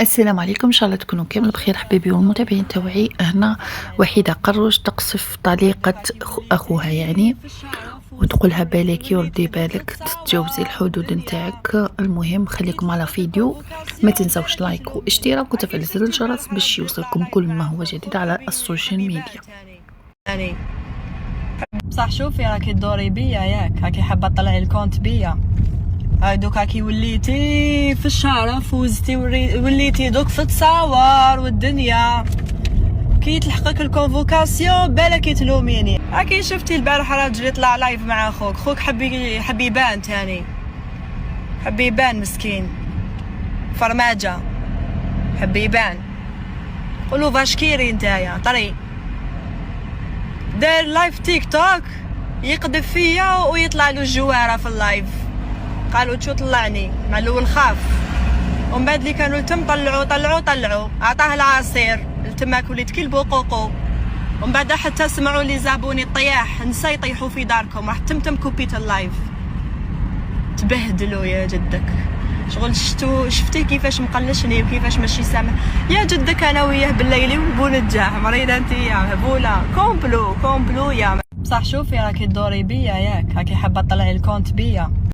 السلام عليكم، ان شاء الله تكونوا كامل بخير حبيبي والمتابعين تاوعي. هنا وحيده قروش تقصف طليقه اخوها يعني، وتقولها بالك وردي بالك تتجاوزي الحدود نتاعك. المهم خليكم على فيديو، ما تنسوش لايك واشتراك وتفعيل زر الجرس باش يوصلكم كل ما هو جديد على السوشيال ميديا. يعني بصح شوفي راكي تدوري بيا ياك، راكي حابه تطلعي الكونت بيا. هاي دوك راكي وليتي في الشارع، فوزتي وليتي دوك في تصاور والدنيا كي تلحقك الكونفوكاسيون بالك تلوميني. راكي شفتي البارحه راجل يطلع لايف مع خوك حبي يبان تاني، حبي يبان مسكين فرماجه، حبي يبان. قولوا باشكيري نتايا طري دار لايف تيك توك يقذف فيا ويطلع له الجواره في اللايف. قالوا شو طلعني مع الاول خاف، ومن بعد اللي كانوا التم طلعوا عطاه العصير التماك وليت كلبو قوقو. ومن بعد حتى سمعوا لي زابوني طياح نسا يطيحوا في داركم، راح تمتم كوبيت اللايف. تبهدلوا يا جدك شغل شفتي كيفاش مقلشني وكيفاش ماشي سامع يا جدك. انا وياه بالليل وبنتجاه مريضه انت يا هبوله كومبلو يا بصح شوفي راكي تدوري بيا ياك، راكي حابه تطلعي الكونت بيا.